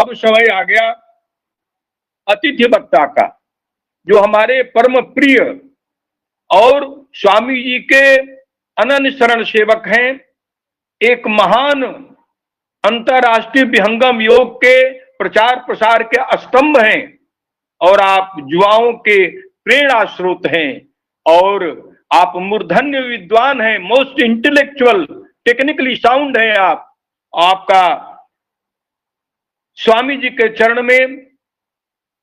अब समय आ गया अतिथि वक्ता का, जो हमारे परम प्रिय और स्वामी जी के अनन्य शरण सेवक हैं, एक महान अंतरराष्ट्रीय विहंगम योग के प्रचार प्रसार के स्तंभ हैं, और आप युवाओं के प्रेरणा स्रोत हैं, और आप मूर्धन्य विद्वान हैं, मोस्ट इंटेलेक्चुअल, टेक्निकली साउंड हैं आप। आपका स्वामी जी के चरण में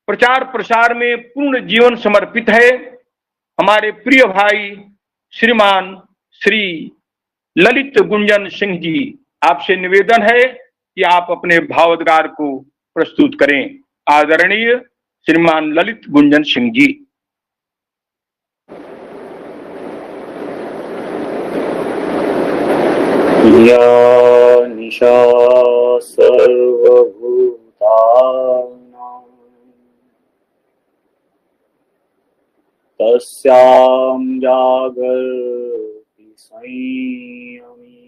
प्रचार प्रसार में पूर्ण जीवन समर्पित है। हमारे प्रिय भाई श्रीमान श्री ललित गुंजन सिंह जी, आपसे निवेदन है कि आप अपने भावोद्गार को प्रस्तुत करें। आदरणीय श्रीमान ललित गुंजन सिंह जी। या निशा सर्वभूतानां तस्यां जागर्ति संयमी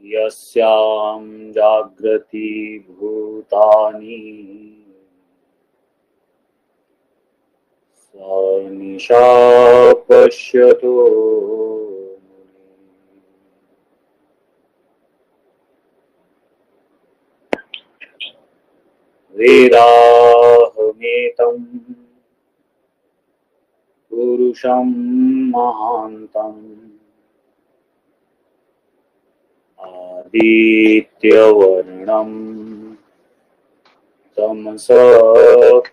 यस्यां जागृति भूतानि सा निशा पश्यतो वेदाहमेतं पुरुषं महान्तम् आदित्यवर्णं तमसः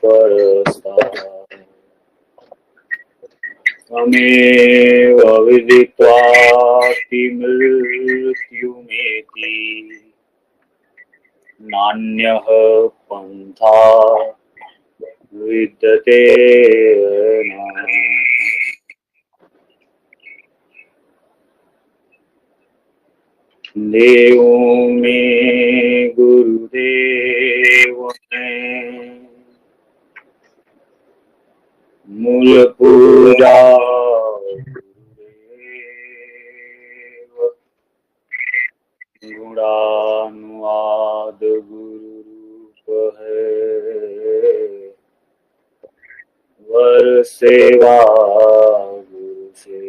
परस्तात् तमेव विदित्वाति मृत्युमेति नान्यः पन्था विद्यते न। देवो मे गुरुदेव मे मूल पूजा गुरुदेव गुणानुवाद गुरु रूप है वर सेवा गुरु से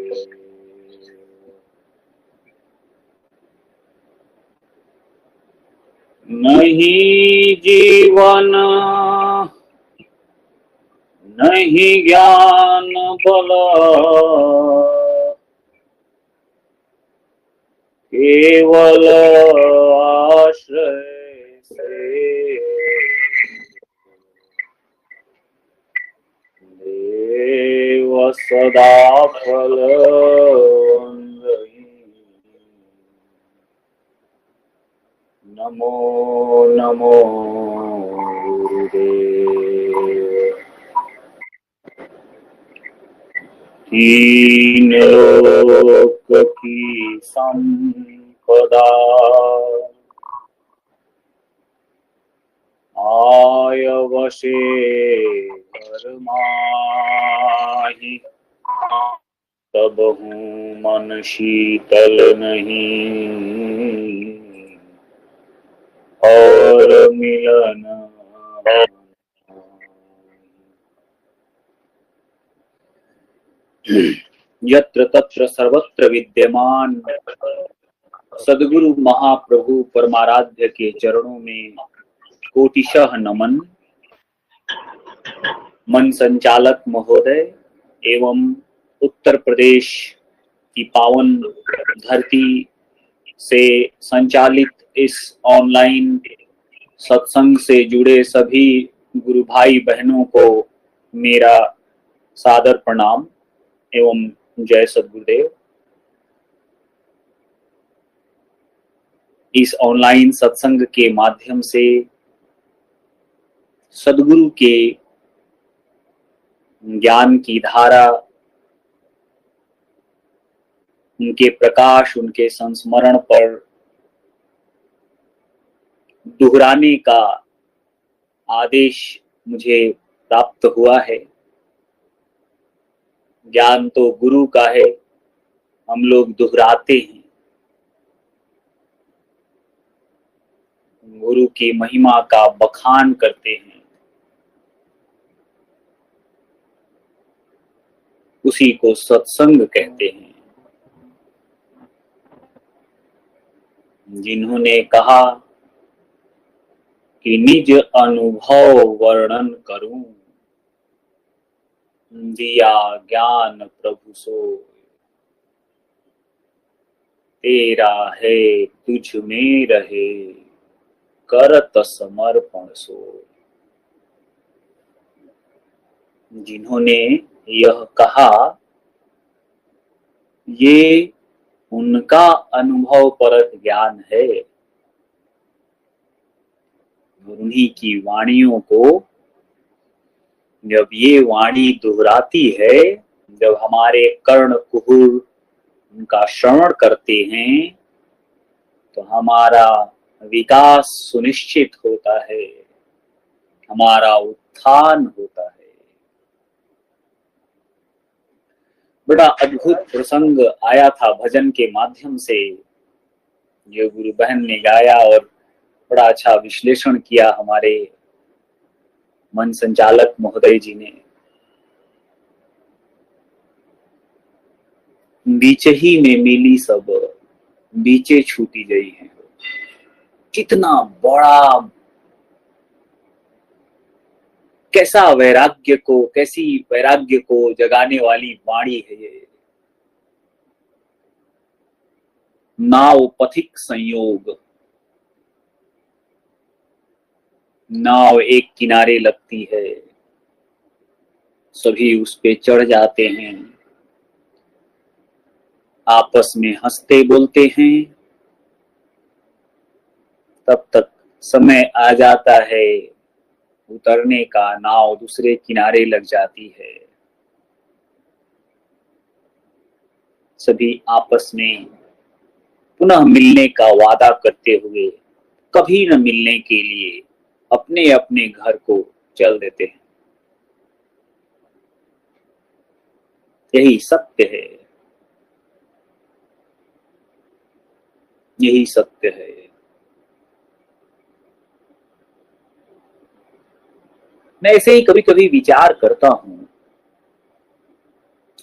नहीं जीवन नहीं ज्ञान बल केवल आश्रय से देव सदा फल नमो नमो गुरुदेव। तीन लोक की संपदा आय वशे घर माही तब हूँ मन शीतल नहीं और मिलन यत्र तत्र सर्वत्र विद्यमान सद्गुरु महाप्रभु परमाराध्य के चरणों में कोटिशः नमन। मन संचालक महोदय एवं उत्तर प्रदेश की पावन धरती से संचालित इस ऑनलाइन सत्संग से जुड़े सभी गुरु भाई बहनों को मेरा सादर प्रणाम एवं जय सद्गुरुदेव। इस ऑनलाइन सत्संग के माध्यम से सद्गुरु के ज्ञान की धारा, उनके प्रकाश, उनके संस्मरण पर दोहराने का आदेश मुझे प्राप्त हुआ है। ज्ञान तो गुरु का है, हम लोग दोहराते हैं। गुरु की महिमा का बखान करते हैं, उसी को सत्संग कहते हैं। जिन्होंने कहा कि निज अनुभव वर्णन करूं, दिया ज्ञान प्रभु सोय, तेरा है तुझ में रहे, करत समर्पण सोय। जिन्होंने यह कहा, ये उनका अनुभव परक ज्ञान है, और उन्हीं की वाणियों को जब ये वाणी दोहराती है, जब हमारे कर्ण कुहूर उनका श्रवण करते हैं, तो हमारा विकास सुनिश्चित होता है, हमारा उत्थान होता है। बड़ा अद्भुत प्रसंग आया था भजन के माध्यम से, जो गुरु बहन ने गाया और बड़ा अच्छा विश्लेषण किया हमारे मन संचालक महोदय जी ने। बीचे ही में मिली सब, बीचे छूटी गई है। कितना बड़ा, कैसा वैराग्य को, कैसी वैराग्य को जगाने वाली वाणी है ये। नाव पथिक संयोग, नाव एक किनारे लगती है, सभी उस पे चढ़ जाते हैं, आपस में हंसते बोलते हैं। तब तक समय आ जाता है उतरने का, नाव दूसरे किनारे लग जाती है। सभी आपस में पुनः मिलने का वादा करते हुए कभी न मिलने के लिए अपने अपने घर को चल देते हैं। यही सत्य है, यही सत्य है। मैं ऐसे ही कभी कभी विचार करता हूं,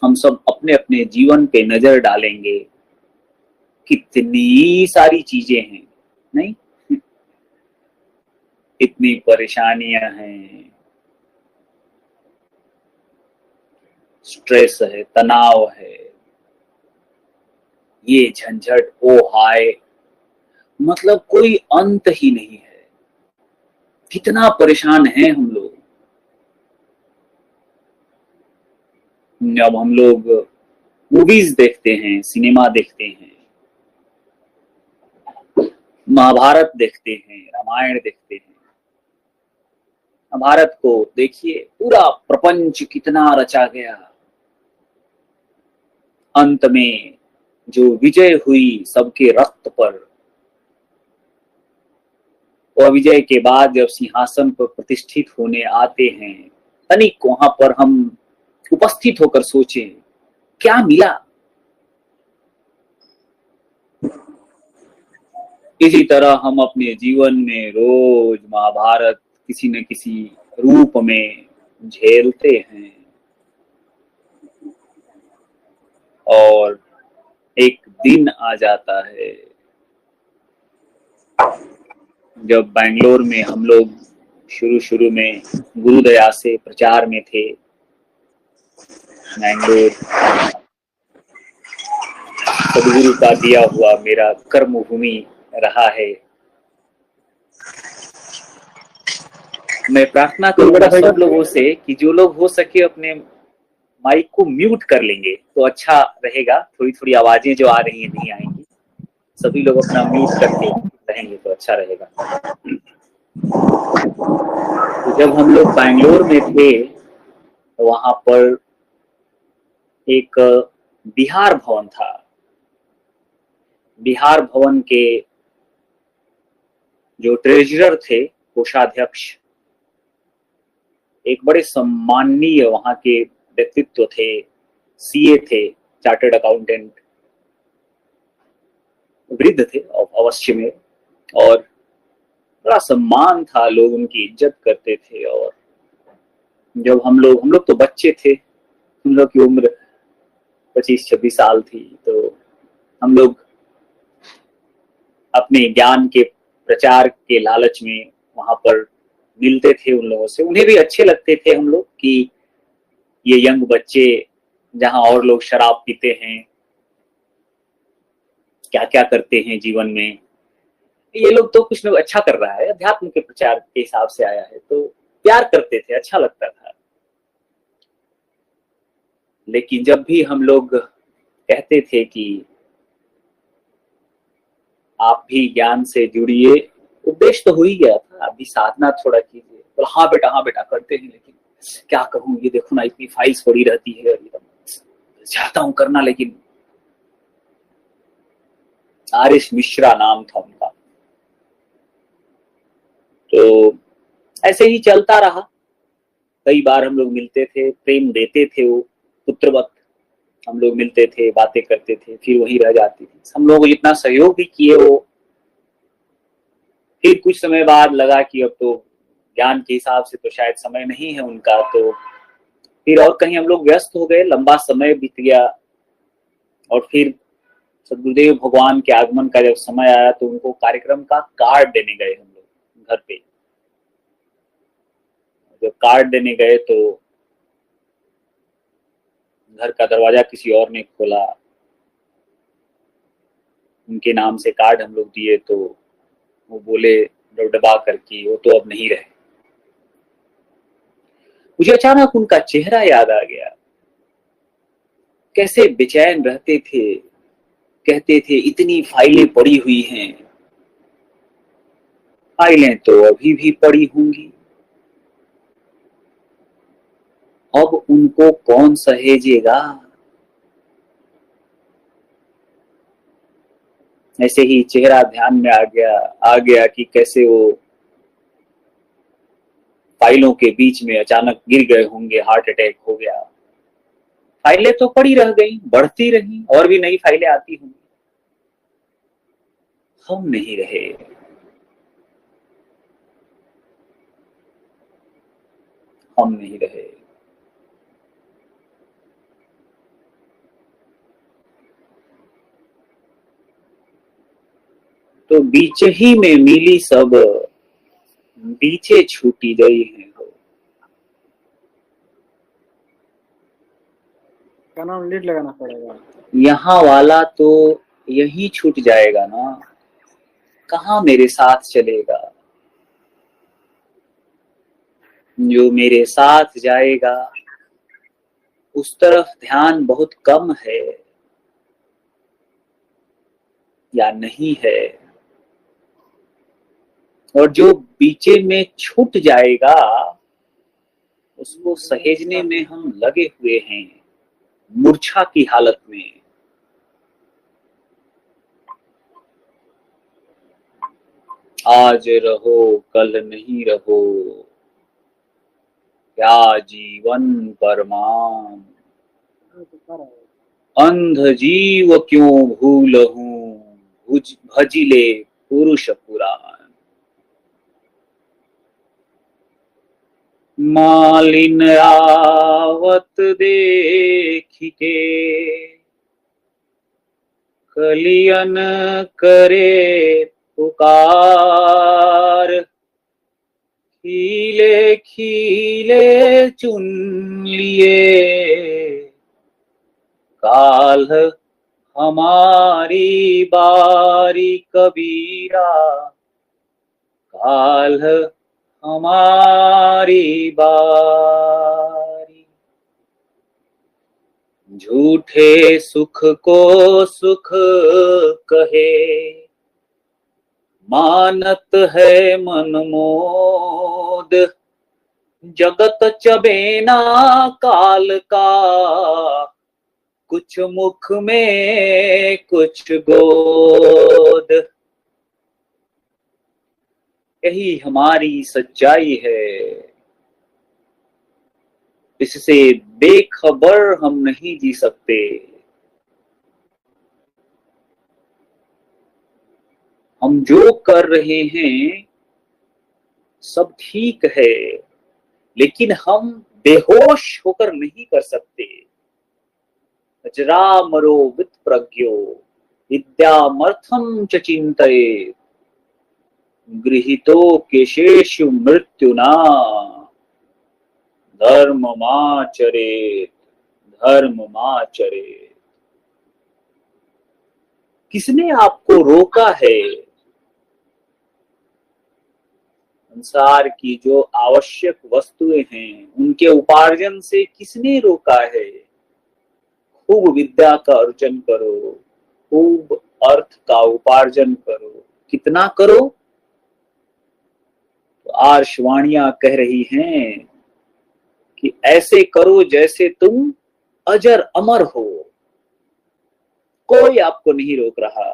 हम सब अपने अपने जीवन पे नजर डालेंगे, कितनी सारी चीजें हैं, नहीं? इतनी परेशानियां हैं, स्ट्रेस है, तनाव है, ये झंझट, ओ हाय, मतलब कोई अंत ही नहीं है। कितना परेशान हैं हम लोग। जब हम लोग मूवीज देखते हैं, सिनेमा देखते हैं, महाभारत देखते हैं, रामायण देखते हैं, महाभारत को देखिए, पूरा प्रपंच कितना रचा गया। अंत में जो विजय हुई सबके रक्त पर, और विजय के बाद जब सिंहासन पर प्रतिष्ठित होने आते हैं, तनिक वहां पर हम उपस्थित होकर सोचें, क्या मिला? इसी तरह हम अपने जीवन में रोज महाभारत किसी न किसी रूप में झेलते हैं, और एक दिन आ जाता है जब बैंगलोर में हम लोग शुरू में गुरुदया से प्रचार में थे। बैंगलोर सदगुरु का दिया हुआ मेरा कर्म भूमि रहा है। मैं प्रार्थना करूंगा सब लोगों से कि जो लोग हो सके अपने माइक को म्यूट कर लेंगे तो अच्छा रहेगा। थोड़ी थोड़ी आवाजें जो आ रही हैं नहीं आएंगी, सभी लोग अपना म्यूट करके रहेंगे तो अच्छा रहेगा। तो जब हम लोग बैंगलोर में थे तो वहां पर एक बिहार भवन था। बिहार भवन के जो ट्रेजरर थे, कोषाध्यक्ष, एक बड़े सम्माननीय वहां के व्यक्तित्व थे, सीए थे, चार्टर्ड अकाउंटेंट, वृद्ध थे अवश्य में, और बड़ा सम्मान था, लोग उनकी इज्जत करते थे। और जब हम लोग तो बच्चे थे, हम लोग की उम्र 25-26 साल थी, तो हम लोग अपने ज्ञान के प्रचार के लालच में वहां पर मिलते थे उन लोगों से। उन्हें भी अच्छे लगते थे हम लोग कि ये यंग बच्चे, जहां और लोग शराब पीते हैं, क्या क्या करते हैं जीवन में, ये लोग तो कुछ लोग अच्छा कर रहा है, अध्यात्म के प्रचार के हिसाब से आया है, तो प्यार करते थे, अच्छा लगता था। लेकिन जब भी हम लोग कहते थे कि आप भी ज्ञान से जुड़िए, उपदेश तो हो ही गया था, आप भी साधना थोड़ा कीजिए, तो हाँ बेटा करते हैं, लेकिन क्या करूं, ये देखो ना इतनी फाइल्स पड़ी रहती है, चाहता हूं करना, लेकिन आरिश मिश्रा नाम था उनका। तो ऐसे ही चलता रहा। कई बार हम लोग मिलते थे, प्रेम देते थे वो पुत्रवत, हम लोग मिलते थे, बातें करते थे, फिर वही रह जाती थी। हम लोग जितना सहयोग भी किए वो, फिर कुछ समय बाद लगा कि अब तो ज्ञान के हिसाब से तो शायद समय नहीं है उनका, तो फिर और कहीं हम लोग व्यस्त हो गए, लंबा समय बीत गया। और फिर सदगुरुदेव भगवान के आगमन का जब समय आया, तो उनको कार्यक्रम का कार्ड देने गए हम लोग घर पे। जब कार्ड देने गए तो घर का दरवाजा किसी और ने खोला, उनके नाम से कार्ड हम लोग दिए, तो वो बोले डबडबा करके, वो तो अब नहीं रहे। मुझे अचानक उनका चेहरा याद आ गया, कैसे बेचैन रहते थे, कहते थे इतनी फाइलें पड़ी हुई हैं, फाइलें तो अभी भी पड़ी होंगी, अब उनको कौन सहेजेगा। ऐसे ही चेहरा ध्यान में आ गया कि कैसे वो फाइलों के बीच में अचानक गिर गए होंगे, हार्ट अटैक हो गया। फाइलें तो पड़ी रह गई, बढ़ती रही, और भी नई फाइलें आती होंगी, हम नहीं रहे। हम नहीं रहे। तो बीच ही में मिली सब, बीचे छूटी गई है हो। क्या नाम लीड लगाना पड़ेगा, यहाँ वाला तो यही छूट जाएगा ना, कहाँ मेरे साथ चलेगा। जो मेरे साथ जाएगा उस तरफ ध्यान बहुत कम है या नहीं है, और जो बीचे में छूट जाएगा उसको सहेजने में हम लगे हुए हैं, मूर्छा की हालत में। आज रहो कल नहीं रहो, क्या जीवन परमान, अंध जीव क्यों भूलहूं, भजिले पुरुष पुराण। मालिन आवत देखिके, कलियन करे पुकार, खिले खिले चुन लिए, काल हमारी बारी कबीरा, काल हमारी बारी। झूठे सुख को सुख कहे, मानत है मनमोद, जगत चबेना काल का, कुछ मुख में कुछ गोद। यही हमारी सच्चाई है, इससे बेखबर हम नहीं जी सकते। हम जो कर रहे हैं सब ठीक है, लेकिन हम बेहोश होकर नहीं कर सकते। अजरामरो वित्प्रज्ञो विद्यामर्थम च चिन्तयेत् गृहीतो केशेषु मृत्युना धर्ममाचरेत् धर्ममाचरेत्। किसने आपको रोका है? संसार की जो आवश्यक वस्तुएं हैं उनके उपार्जन से किसने रोका है? खूब विद्या का अर्जन करो, खूब अर्थ का उपार्जन करो। कितना करो? तो आर्षवाणियां कह रही हैं कि ऐसे करो जैसे तुम अजर अमर हो। कोई आपको नहीं रोक रहा।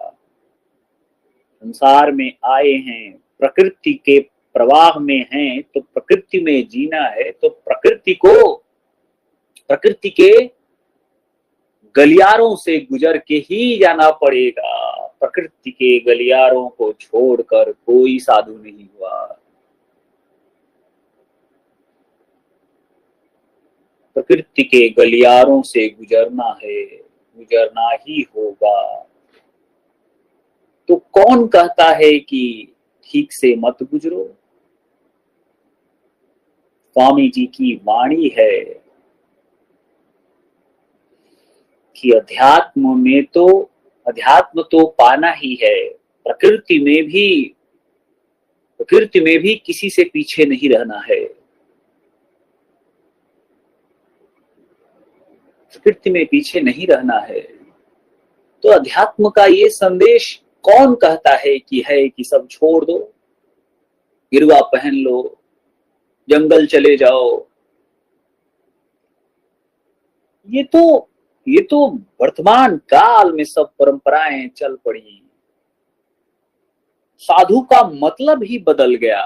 संसार में आए हैं, प्रकृति के प्रवाह में हैं, तो प्रकृति में जीना है तो प्रकृति के गलियारों से गुजर के ही जाना पड़ेगा। प्रकृति के गलियारों को छोड़कर कोई साधु नहीं हुआ। प्रकृति के गलियारों से गुजरना है, गुजरना ही होगा। तो कौन कहता है कि ठीक से मत गुजरो? स्वामी जी की वाणी है कि अध्यात्म तो पाना ही है। प्रकृति में भी किसी से पीछे नहीं रहना है। प्रकृति में पीछे नहीं रहना है। तो अध्यात्म का ये संदेश कौन कहता है कि सब छोड़ दो, गिरवा पहन लो, जंगल चले जाओ? ये तो वर्तमान काल में सब परंपराएं चल पड़ी। साधु का मतलब ही बदल गया।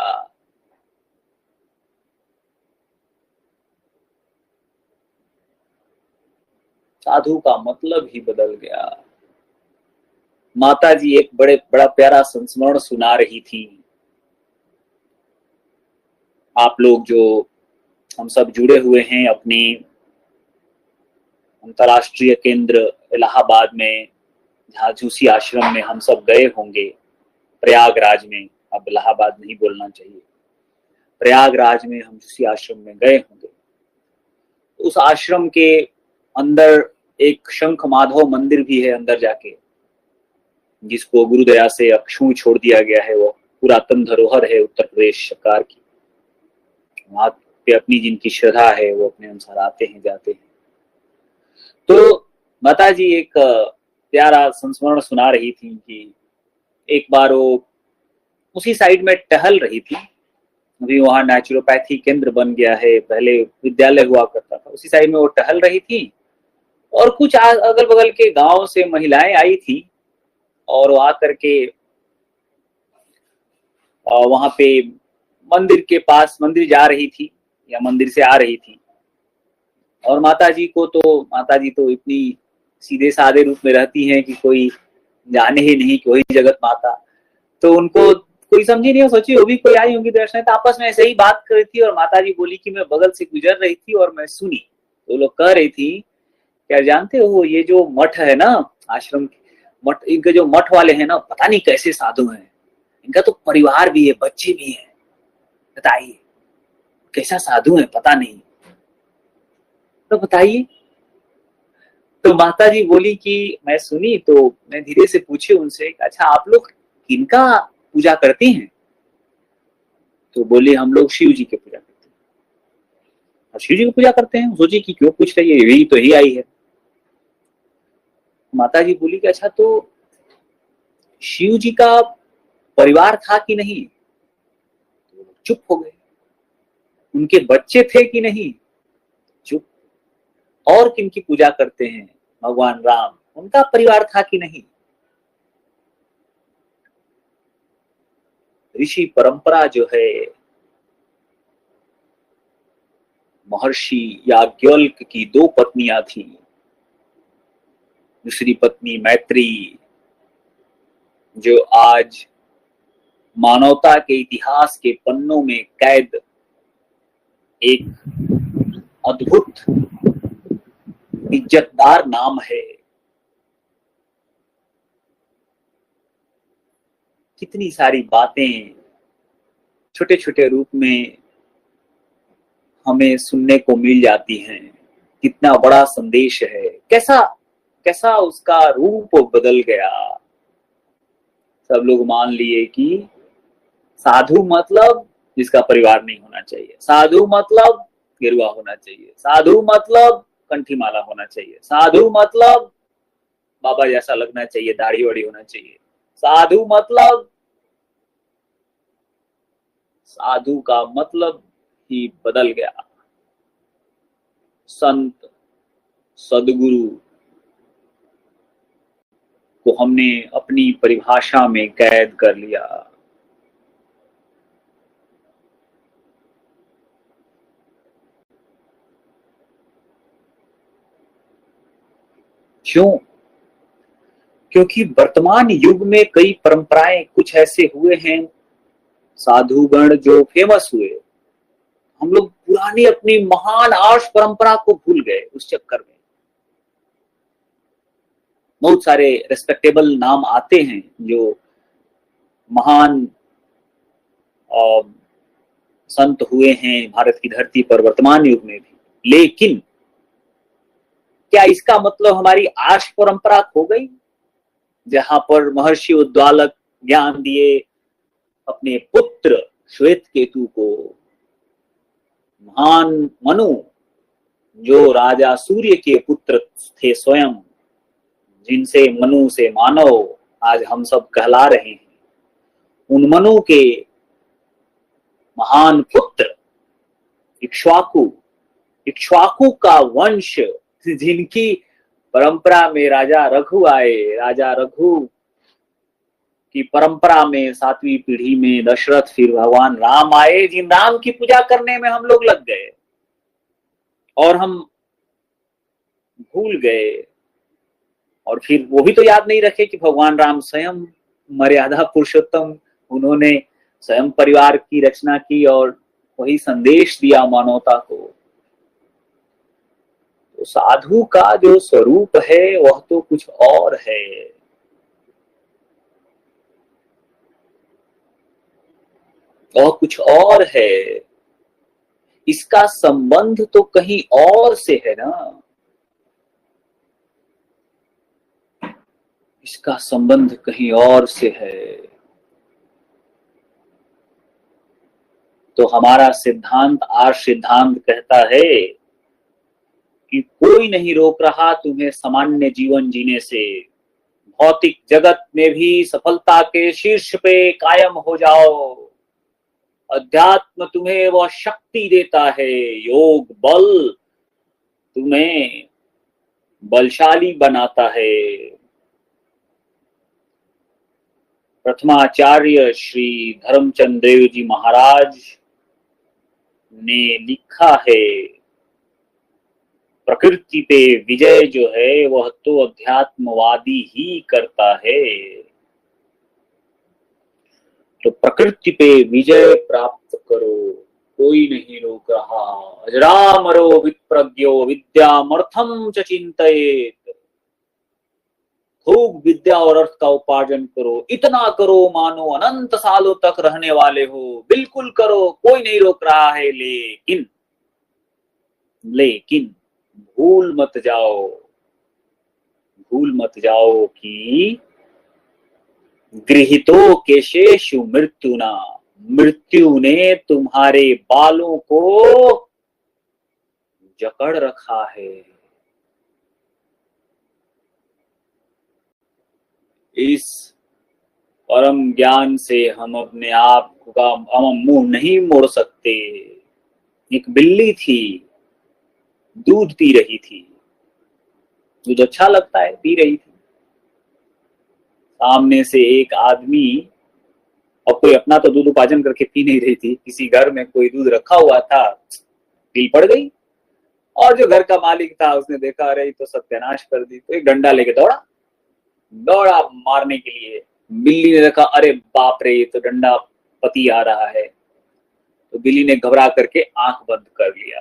साधु का मतलब ही बदल गया। माता जी एक बड़ा प्यारा संस्मरण सुना रही थी। आप लोग जो हम सब जुड़े हुए हैं अपने अंतर्राष्ट्रीय केंद्र इलाहाबाद में, जहाँ झूसी आश्रम में हम सब गए होंगे, प्रयागराज में, अब इलाहाबाद नहीं बोलना चाहिए, प्रयागराज में हम झूसी आश्रम में गए होंगे। उस आश्रम के अंदर एक शंख माधव मंदिर भी है अंदर जाके, जिसको गुरुदया से अक्षुण छोड़ दिया गया है। वो पुरातन धरोहर है उत्तर प्रदेश सरकार की। वहां पे अपनी जिनकी श्रद्धा है वो अपने अनुसार आते हैं, जाते हैं। तो माता जी एक प्यारा संस्मरण सुना रही थी कि एक बार वो उसी साइड में टहल रही थी। अभी वहां नेचुरोपैथी केंद्र बन गया है, पहले विद्यालय हुआ करता था। उसी साइड में वो टहल रही थी और कुछ अगल बगल के गांव से महिलाएं आई थी और वो आकर के वहां पे मंदिर के पास, मंदिर जा रही थी या मंदिर से आ रही थी। और माता जी तो इतनी सीधे साधे रूप में रहती हैं कि कोई जाने ही नहीं कि वही जगत माता। तो उनको कोई समझी नहीं, सोची वो भी कोई आई होंगी दर्शन। तो आपस में ऐसे ही बात कर रही थी और माता जी बोली कि मैं बगल से गुजर रही थी और मैं सुनी। तो लोग कह रही थी, क्या जानते हो ये जो मठ है ना, आश्रम मठ, इनके जो मठ वाले हैं ना, पता नहीं कैसे साधु हैं। इनका तो परिवार भी है, बच्चे भी हैं, बताइए कैसा साधु है पता नहीं। तो बताइए। तो माता जी बोली कि मैं सुनी तो मैं धीरे से पूछे उनसे, अच्छा आप लोग किनका पूजा करती हैं? तो बोले हम लोग शिव जी की पूजा करते हैं। शिव जी की पूजा करते हैं? सोची कि क्यों पूछ रही है, यही तो ही आई है। माता जी बोली कि अच्छा तो शिव जी का परिवार था कि नहीं? तो चुप हो गए। उनके बच्चे थे कि नहीं? चुप। और किनकी पूजा करते हैं? भगवान राम, उनका परिवार था कि नहीं? ऋषि परंपरा जो है, महर्षि याज्ञवल्क्य की 2 पत्नियां थी। दूसरी पत्नी मैत्री, जो आज मानवता के इतिहास के पन्नों में कैद एक अद्भुत इज्जतदार नाम है। कितनी सारी बातें छोटे छोटे रूप में हमें सुनने को मिल जाती हैं। कितना बड़ा संदेश है, कैसा कैसा उसका रूप बदल गया। सब लोग मान लिए कि साधु मतलब जिसका परिवार नहीं होना चाहिए, साधु मतलब गेरुआ होना चाहिए, साधु मतलब कंठी माला होना चाहिए, साधु मतलब बाबा जैसा लगना चाहिए, दाढ़ी वाड़ी होना चाहिए, साधु मतलब, साधु का मतलब ही बदल गया। संत सदगुरु को हमने अपनी परिभाषा में कैद कर लिया। क्यों? क्योंकि वर्तमान युग में कई परंपराएं कुछ ऐसे हुए हैं, साधुगण जो फेमस हुए, हम लोग पुरानी अपनी महान आर्ष परंपरा को भूल गए उस चक्कर में। बहुत सारे रेस्पेक्टेबल नाम आते हैं जो महान संत हुए हैं भारत की धरती पर वर्तमान युग में भी, लेकिन क्या इसका मतलब हमारी आर्ष परंपरा खो गई, जहां पर महर्षि उद्दालक ज्ञान दिए अपने पुत्र श्वेत केतु को, महान मनु जो राजा सूर्य के पुत्र थे स्वयं, जिनसे मनु से मानव आज हम सब कहला रहे हैं, उन मनु के महान पुत्र इक्ष्वाकु, इक्ष्वाकु का वंश जिनकी परंपरा में राजा रघु आए, राजा रघु की परंपरा में 7वीं पीढ़ी में दशरथ, फिर भगवान राम आए, जिन राम की पूजा करने में हम लोग लग गए और हम भूल गए। और फिर वो भी तो याद नहीं रखे कि भगवान राम स्वयं मर्यादा पुरुषोत्तम, उन्होंने स्वयं परिवार की रचना की और वही संदेश दिया मानवता को। तो साधु का जो स्वरूप है वह तो कुछ और है। वह कुछ और है, इसका संबंध तो कहीं और से है ना, इसका संबंध कहीं और से है। तो हमारा सिद्धांत, आर्ष सिद्धांत कहता है कि कोई नहीं रोक रहा तुम्हें सामान्य जीवन जीने से, भौतिक जगत में भी सफलता के शीर्ष पे कायम हो जाओ। अध्यात्म तुम्हें वह शक्ति देता है, योग बल तुम्हें बलशाली बनाता है। प्रथमाचार्य श्री धर्मचंद देव जी महाराज ने लिखा है, प्रकृति पे विजय जो है वह तो अध्यात्मवादी ही करता है। तो प्रकृति पे विजय प्राप्त करो, कोई नहीं रोक रहा। अजरामरो विप्रज्ञो विद्यामर्थम च चिंतयेत। खूब विद्या और अर्थ का उपार्जन करो, इतना करो मानो अनंत सालों तक रहने वाले हो, बिल्कुल करो, कोई नहीं रोक रहा है। लेकिन लेकिन भूल मत जाओ, भूल मत जाओ कि गृहीतो केशेषु मृत्युना, मृत्यु ने तुम्हारे बालों को जकड़ रखा है। इस परम ज्ञान से हम अपने आप का हम मुंह नहीं मोड़ सकते। एक बिल्ली थी, दूध पी रही थी, दूध अच्छा लगता है, पी रही थी। सामने से एक आदमी, और कोई अपना तो दूध उपार्जन करके पी नहीं रही थी, किसी घर में कोई दूध रखा हुआ था, पी पड़ गई। और जो घर का मालिक था उसने देखा, अरे तो सत्यानाश कर दी, तो एक डंडा लेके दौड़ा मारने के लिए। बिल्ली ने देखा, अरे बाप रे, ये तो डंडा पति आ रहा है, तो बिल्ली ने घबरा करके आंख बंद कर लिया।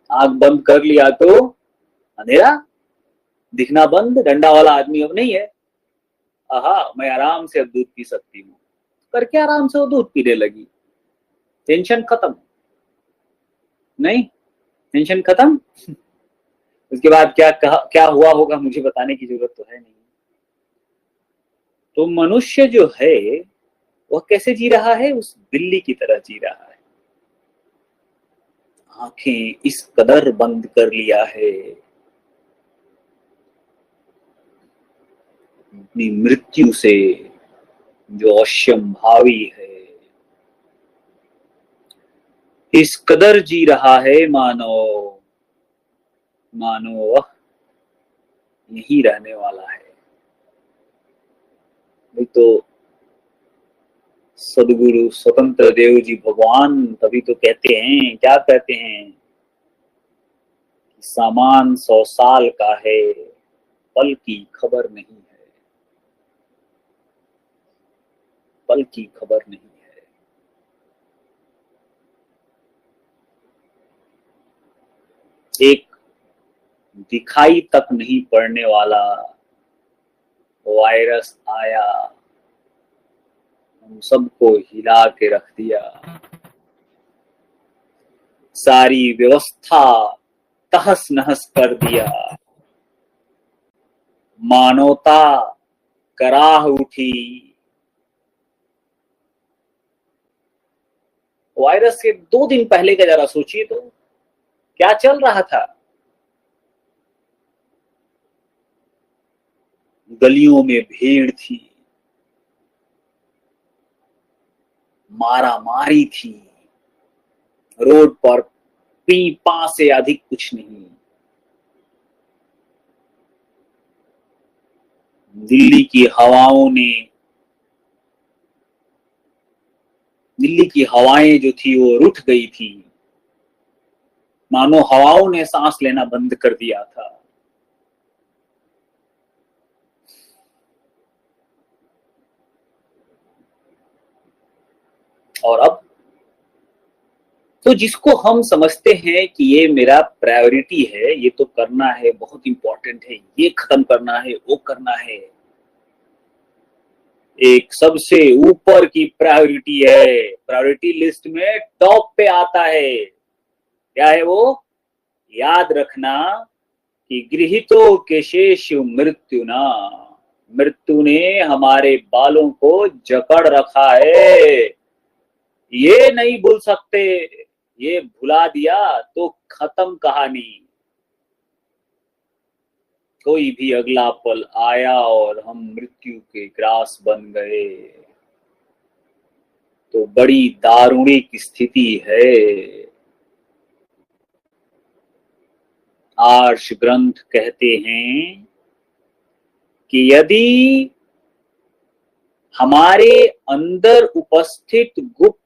आंख बंद कर लिया तो अंधेरा, दिखना बंद, डंडा वाला आदमी अब नहीं है। आहा, मैं आराम से अब दूध पी सकती हूँ करके आराम से वो दूध पीने लगी। टेंशन खत्म। नहीं, टेंशन खत्म। उसके बाद क्या हुआ होगा मुझे बताने की जरूरत तो है नहीं। तो मनुष्य जो है वह कैसे जी रहा है? उस बिल्ली की तरह जी रहा है। आंखें इस कदर बंद कर लिया है, अपनी मृत्यु से जो अवश्यंभावी है, इस कदर जी रहा है मानो वह यही रहने वाला है। नहीं तो सदगुरु स्वतंत्र देव जी भगवान तभी तो कहते हैं, क्या कहते हैं? सामान 100 साल का है, पल की खबर नहीं है, पल की खबर नहीं है। एक दिखाई तक नहीं पड़ने वाला वायरस आया, हम सबको हिला के रख दिया, सारी व्यवस्था तहस नहस कर दिया, मानवता कराह उठी। वायरस के 2 दिन पहले का जरा सोचिए तो क्या चल रहा था। गलियों में भीड़ थी, मारा मारी थी, रोड पर पी पा से अधिक कुछ नहीं। दिल्ली की हवाएं जो थी वो रुठ गई थी, मानो हवाओं ने सांस लेना बंद कर दिया था। और अब तो जिसको हम समझते हैं कि ये मेरा प्रायोरिटी है, ये तो करना है, बहुत इंपॉर्टेंट है, ये खत्म करना है, वो करना है, एक सबसे ऊपर की प्रायोरिटी है, प्रायोरिटी लिस्ट में टॉप पे आता है। क्या है वो? याद रखना कि गृहीतो के शेष मृत्यु ना, मृत्यु ने हमारे बालों को जकड़ रखा है, ये नहीं भूल सकते। ये भुला दिया तो खत्म कहानी। कोई भी अगला पल आया और हम मृत्यु के ग्रास बन गए तो बड़ी दारुणिक स्थिति है। आर्ष ग्रंथ कहते हैं कि यदि हमारे अंदर उपस्थित गुप्त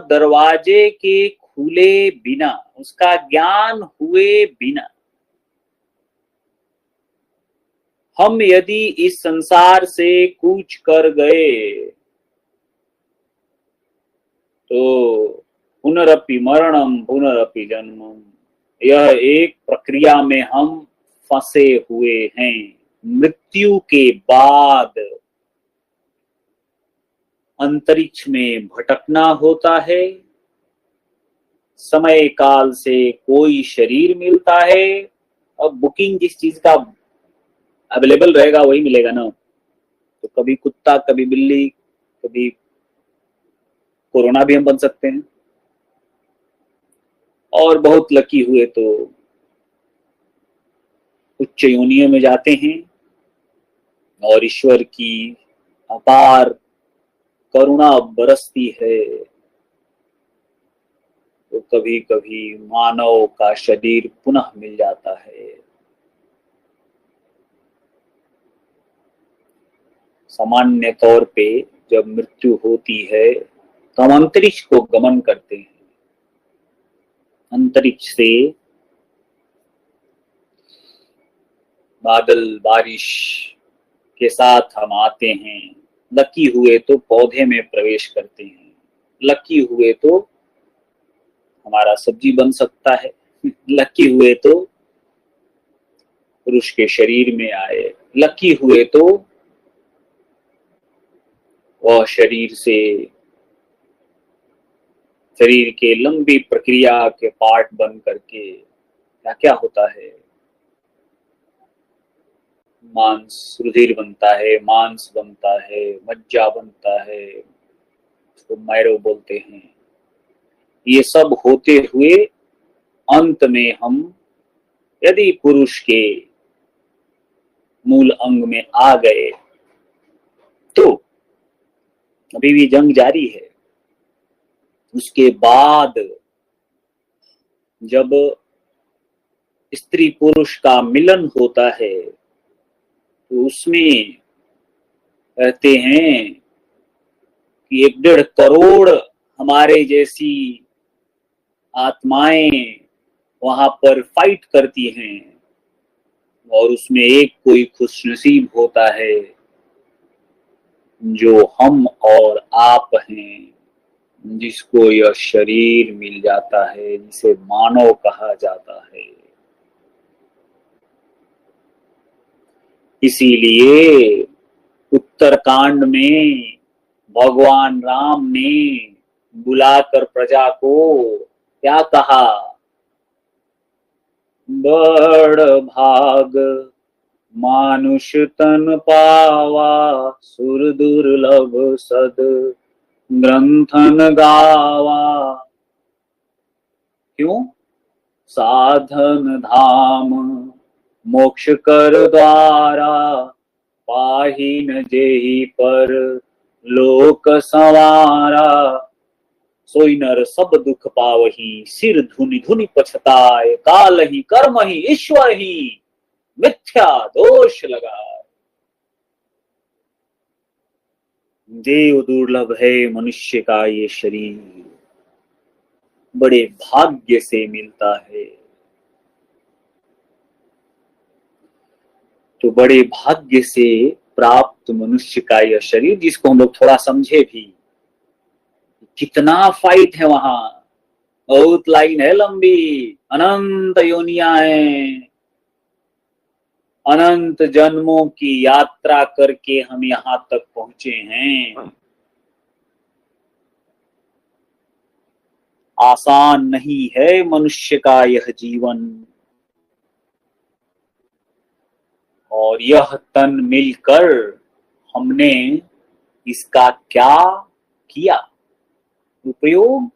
दरवाजे के खुले बिना, उसका ज्ञान हुए बिना हम यदि इस संसार से कूच कर गए तो पुनरपि मरणम पुनरपि जन्मम, यह एक प्रक्रिया में हम फंसे हुए हैं। मृत्यु के बाद अंतरिक्ष में भटकना होता है, समय काल से कोई शरीर मिलता है। अब बुकिंग जिस चीज का अवेलेबल रहेगा वही मिलेगा ना, तो कभी कुत्ता, कभी बिल्ली, कभी कोरोना भी हम बन सकते हैं, और बहुत लकी हुए तो उच्च योनियों में जाते हैं और ईश्वर की अपार करुणा बरसती है तो कभी कभी मानव का शरीर पुनः मिल जाता है। सामान्य तौर पे जब मृत्यु होती है तो हम अंतरिक्ष को गमन करते हैं, अंतरिक्ष से बादल, बारिश, के साथ हम आते हैं। लकी हुए तो पौधे में प्रवेश करते हैं, लकी हुए तो हमारा सब्जी बन सकता है, लकी हुए तो पुरुष के शरीर में आए, लकी हुए तो वह शरीर के लंबी प्रक्रिया के पार्ट बन करके क्या क्या होता है, मांस रुधिर बनता है, मांस बनता है, मज्जा बनता है, उसको मैरो बोलते हैं। ये सब होते हुए अंत में हम यदि पुरुष के मूल अंग में आ गए तो अभी भी जंग जारी है। उसके बाद जब स्त्री पुरुष का मिलन होता है तो उसमें कहते हैं कि 1.5 करोड़ हमारे जैसी आत्माएं वहां पर फाइट करती हैं और उसमें एक कोई खुशनसीब होता है जो हम और आप हैं, जिसको यह शरीर मिल जाता है, जिसे मानव कहा जाता है। इसीलिए उत्तरकांड में भगवान राम ने बुलाकर प्रजा को क्या कहा, बड़ भाग मानुष तन पावा, सुर दुर्लभ सद ग्रंथन गावा। क्यों? साधन धाम मोक्ष कर द्वारा, पाही न जेहि पर लोक संवारा। सोई नर सब दुख पावही, सिर धुनि धुनि पछताए, काल ही कर्म ही ईश्वर ही मिथ्या दोष लगाए। देव दुर्लभ है मनुष्य का ये शरीर, बड़े भाग्य से मिलता है। तो बड़े भाग्य से प्राप्त मनुष्य का यह शरीर, जिसको हम लोग थोड़ा समझे भी, कितना फाइट है वहां, बहुत लाइन है लंबी, अनंत योनियां हैं, अनंत जन्मों की यात्रा करके हम यहां तक पहुंचे हैं। आसान नहीं है मनुष्य का यह जीवन, और यह तन मिलकर हमने इसका क्या किया, उपयोग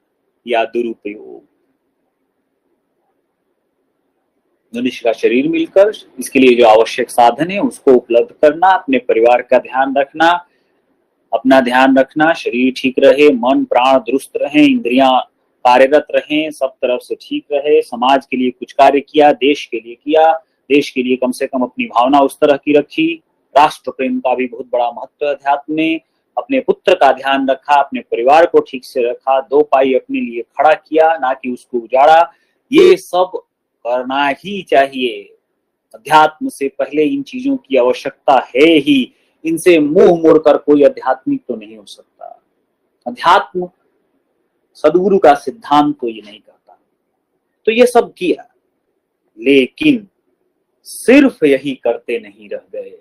या दुरुपयोग। मनुष्य का शरीर मिलकर इसके लिए जो आवश्यक साधन है उसको उपलब्ध करना, अपने परिवार का ध्यान रखना, अपना ध्यान रखना, शरीर ठीक रहे, मन प्राण दुरुस्त रहे, इंद्रियां कार्यरत रहें, सब तरफ से ठीक रहे, समाज के लिए कुछ कार्य किया, देश के लिए किया, देश के लिए कम से कम अपनी भावना उस तरह की रखी। राष्ट्र प्रेम का भी बहुत बड़ा महत्व है अध्यात्म में। अपने पुत्र का ध्यान रखा, अपने परिवार को ठीक से रखा, 2 पाई अपने लिए खड़ा किया, ना कि उसको उजाड़ा। ये सब करना ही चाहिए। अध्यात्म से पहले इन चीजों की आवश्यकता है ही। इनसे मुंह मोड़कर कोई आध्यात्मिक तो नहीं हो सकता। अध्यात्म सदगुरु का सिद्धांत तो ये नहीं कहता। तो ये सब किया, लेकिन सिर्फ यही करते नहीं रह गए,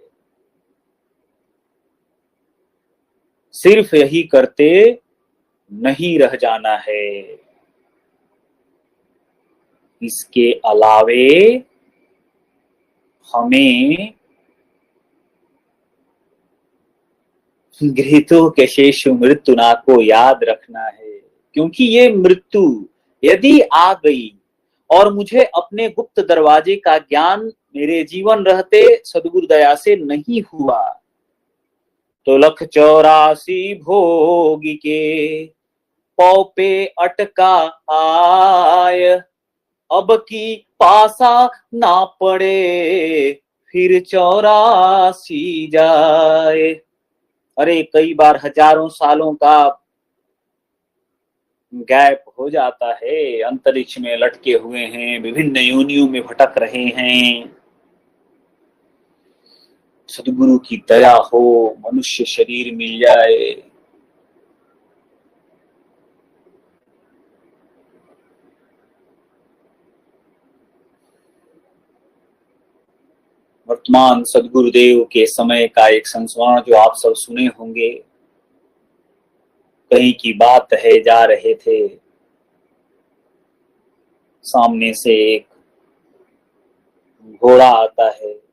सिर्फ यही करते नहीं रह जाना है। इसके अलावे हमें गृहीतो के शेषु मृत्युना को याद रखना है, क्योंकि ये मृत्यु यदि आ गई और मुझे अपने गुप्त दरवाजे का ज्ञान मेरे जीवन रहते सद्गुरु दया से नहीं हुआ तो 184 भोग के पौ पे अटका आय, अब की पासा ना पड़े फिर 84 जाए। अरे कई बार हजारों सालों का गैप हो जाता है, अंतरिक्ष में लटके हुए हैं, विभिन्न योनियों में भटक रहे हैं। सद्गुरु की दया हो, मनुष्य शरीर मिल जाए। वर्तमान सद्गुरुदेव के समय का एक संस्मरण जो आप सब सुने होंगे। कहीं की बात है, जा रहे थे, सामने से एक घोड़ा आता है,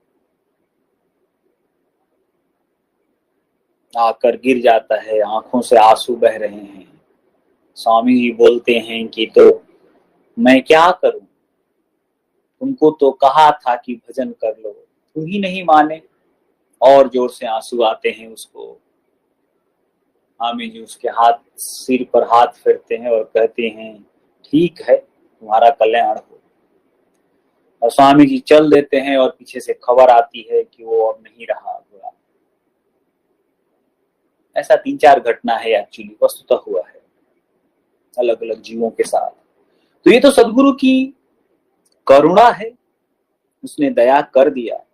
आकर गिर जाता है, आंखों से आंसू बह रहे हैं। स्वामी जी बोलते हैं कि तो मैं क्या करूं, तुमको तो कहा था कि भजन कर लो, तुम ही नहीं माने। और जोर से आंसू आते हैं उसको। स्वामी जी उसके हाथ, सिर पर हाथ फेरते हैं और कहते हैं ठीक है, तुम्हारा कल्याण हो। और स्वामी जी चल देते हैं और पीछे से खबर आती है कि वो अब नहीं रहा घोड़ा। ऐसा 3-4 घटना है एक्चुअली, वस्तुतः हुआ है अलग अलग जीवों के साथ। तो ये तो सद्गुरु की करुणा है, उसने दया कर दिया।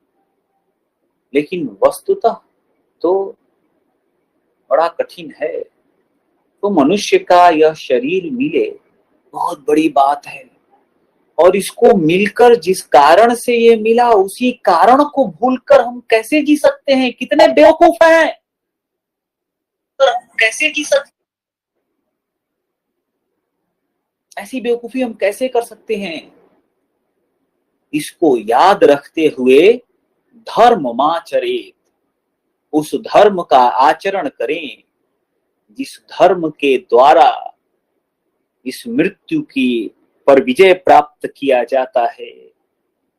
लेकिन वस्तुतः तो बड़ा कठिन है। तो मनुष्य का यह शरीर मिले बहुत बड़ी बात है। और इसको मिलकर जिस कारण से ये मिला, उसी कारण को भूलकर हम कैसे जी सकते हैं? कितने बेवकूफ हैं, कैसे जी सकते? ऐसी बेवकूफी हम कैसे कर सकते हैं? इसको याद रखते हुए धर्ममाचरेत, उस धर्म का आचरण करें जिस धर्म के द्वारा इस मृत्यु की पर विजय प्राप्त किया जाता है।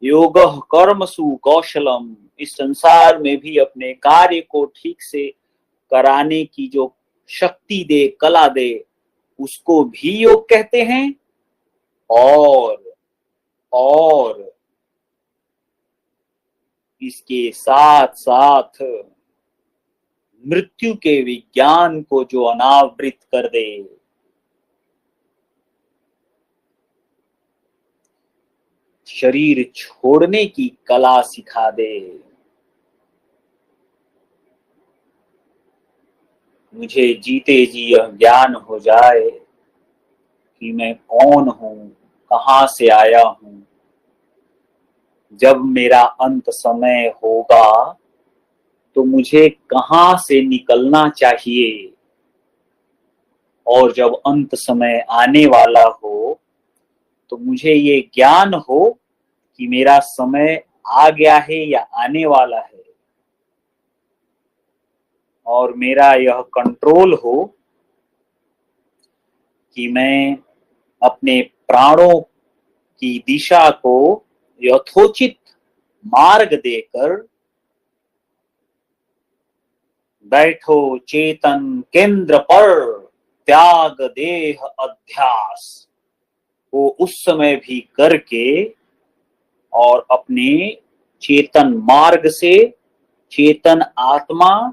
योगः कर्मसु कौशलम, इस संसार में भी अपने कार्य को ठीक से कराने की जो शक्ति दे, कला दे, उसको भी योग कहते हैं। और इसके साथ साथ मृत्यु के विज्ञान को जो अनावृत कर दे, शरीर छोड़ने की कला सिखा दे। मुझे जीते जी यह ज्ञान हो जाए कि मैं कौन हूं, कहां से आया हूं। जब मेरा अंत समय होगा तो मुझे कहां से निकलना चाहिए। और जब अंत समय आने वाला हो तो मुझे ये ज्ञान हो कि मेरा समय आ गया है या आने वाला है। और मेरा यह कंट्रोल हो कि मैं अपने प्राणों की दिशा को यथोचित मार्ग देकर बैठो चेतन केंद्र पर, त्याग देह अध्यास, वो उस समय भी करके और अपने चेतन मार्ग से चेतन आत्मा,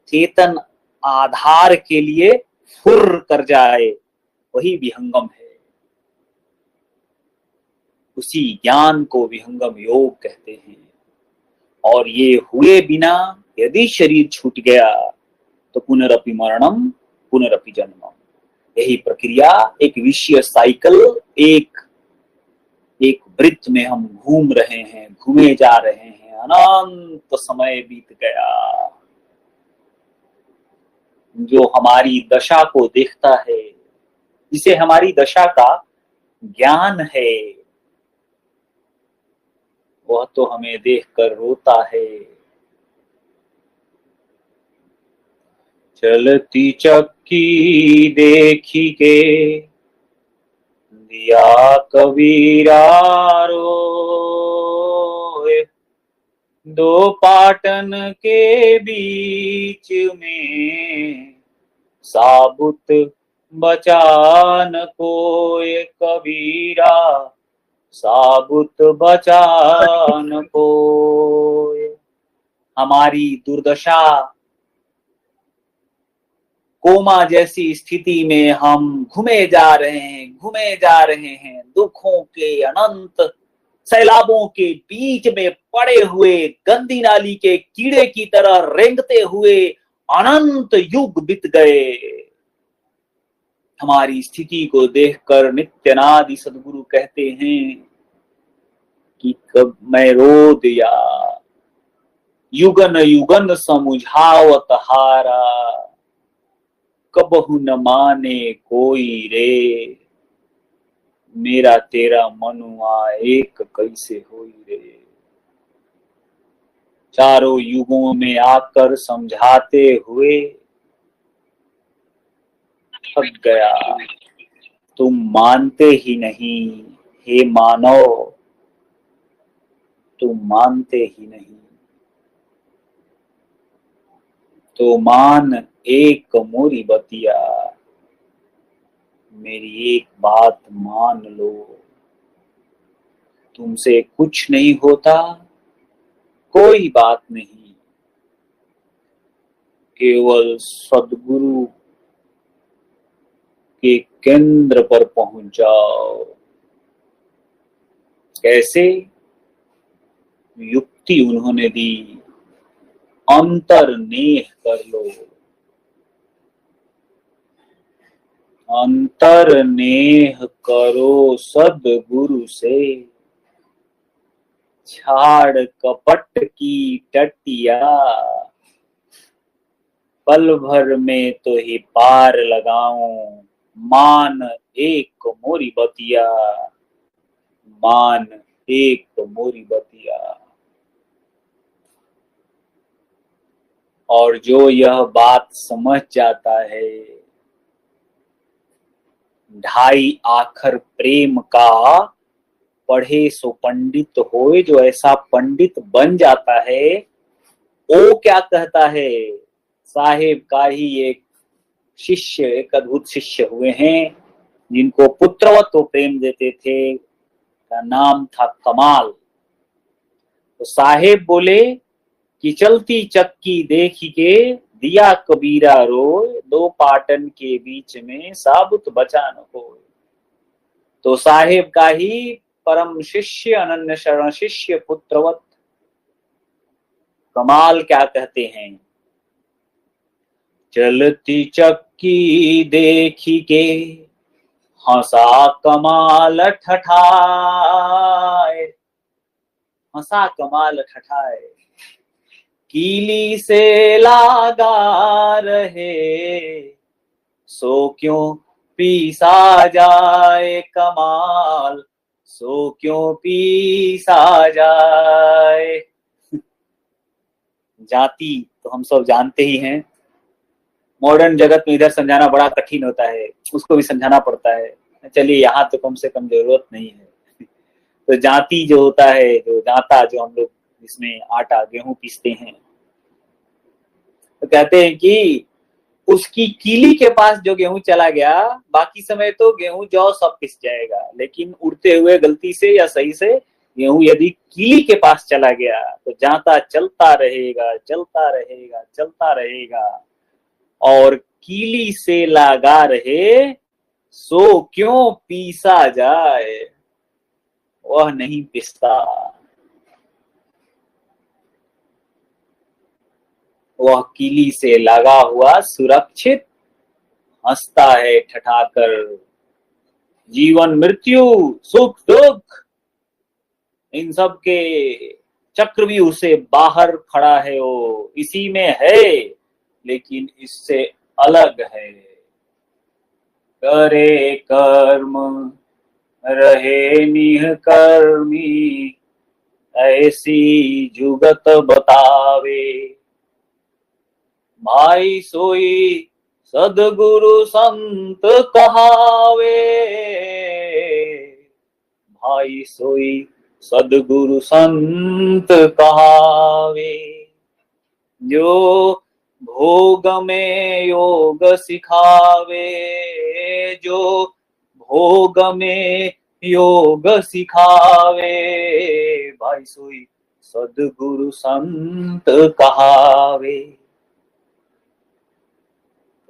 चेतन आधार के लिए फुर कर जाए, वही विहंगम है। उसी ज्ञान को विहंगम योग कहते हैं। और ये हुए बिना यदि शरीर छूट गया तो पुनरपि मरणम पुनरपि जन्मम, यही प्रक्रिया, एक विषय साइकिल, एक वृत्त में हम घूम रहे हैं, घूमे जा रहे हैं। अनंत समय बीत गया। जो हमारी दशा को देखता है, जिसे हमारी दशा का ज्ञान है, वह तो हमें देखकर रोता है। चलती चक्की देखी के दिया कबीरा रोए, दो पाटन के बीच में साबुत बचा न कोय, कबीरा साबुत बचा न कोय। हमारी दुर्दशा, कोमा जैसी स्थिति में हम घूमे जा रहे हैं, दुखों के अनंत सैलाबों के बीच में पड़े हुए गंदी नाली के कीड़े की तरह रेंगते हुए अनंत युग बीत गए। हमारी स्थिति को देखकर नित्यानादि सदगुरु कहते हैं कि कब मैं रो दिया, युगन युगन समुझावत हारा, कबहु न माने कोई रे, मेरा तेरा मनुआ एक कैसे होई रे। चारों युगों में आकर समझाते हुए थक गया, तुम मानते ही नहीं हे मानव, तुम मानते ही नहीं। तो मान एक मोरी बतिया, मेरी एक बात मान लो, तुमसे कुछ नहीं होता, कोई बात नहीं, केवल सद्गुरु के केंद्र पर पहुंच जाओ। कैसे? युक्ति उन्होंने दी, अंतर्नेह कर लो, अंतर्नेह करो सद्गुरु से, छाड़ कपट की टटिया, पल भर में तो ही पार लगाऊं, मान एक मोरी बतिया, मान एक मोरी बतिया। और जो यह बात समझ जाता है, ढाई आखर प्रेम का पढ़े सो पंडित होए, जो ऐसा पंडित बन जाता है, वो क्या कहता है? साहेब का ही एक शिष्य, एक अद्भुत शिष्य हुए हैं जिनको पुत्रवत प्रेम देते थे, का नाम था कमाल। तो साहेब बोले कि चलती चक्की देखी के दिया कबीरा रोए, दो पाटन के बीच में साबुत बचा न होए। तो साहेब का ही परम शिष्य, अनन्य शरण शिष्य, पुत्रवत कमाल क्या कहते हैं? चलती चक्की देखी के हंसा कमाल ठठाए, हंसा कमाल ठठाए, कीली से लागा रहे, सो क्यों पीसा जाए कमाल, सो क्यों पीसा जाए। जाति तो हम सब जानते ही हैं, मॉडर्न जगत में इधर समझाना बड़ा कठिन होता है, उसको भी समझाना पड़ता है। चलिए यहाँ तो कम से कम जरूरत नहीं है। तो जाति जो होता है, जो जाता, जो हम लोग इसमें आटा गेहूं पीसते हैं, तो कहते हैं कि उसकी कीली के पास जो गेहूं चला गया, बाकी समय तो गेहूं जौ सब पिस जाएगा, लेकिन उड़ते हुए गलती से या सही से गेहूं यदि कीली के पास चला गया तो जाता चलता रहेगा, चलता रहेगा, चलता रहेगा, और कीली से लगा रहे, सो क्यों पीसा जाए, वह नहीं पिसता, वह कीली से लगा हुआ सुरक्षित हंसता है ठठाकर। जीवन मृत्यु सुख दुख इन सब के चक्रव्यूह से बाहर खड़ा है, वो इसी में है, लेकिन इससे अलग है। करे कर्म रहे निष्कर्मी, ऐसी जुगत बतावे, भाई सोई सदगुरु संत कहावे, भाई सोई सदगुरु संत कहावे। जो भोग में योग सिखावे, जो भोग में योग सिखावे, भाई सोई सदगुरु संत कहावे।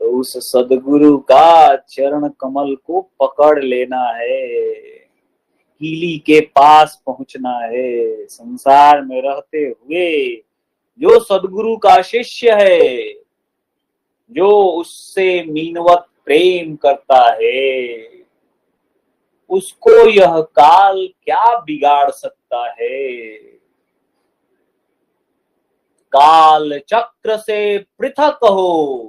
तो उस सदगुरु का चरण कमल को पकड़ लेना है। कीली के पास पहुंचना है। संसार में रहते हुए जो सद्गुरु का शिष्य है, जो उससे मीनवत प्रेम करता है, उसको यह काल क्या बिगाड़ सकता है। काल चक्र से पृथक हो,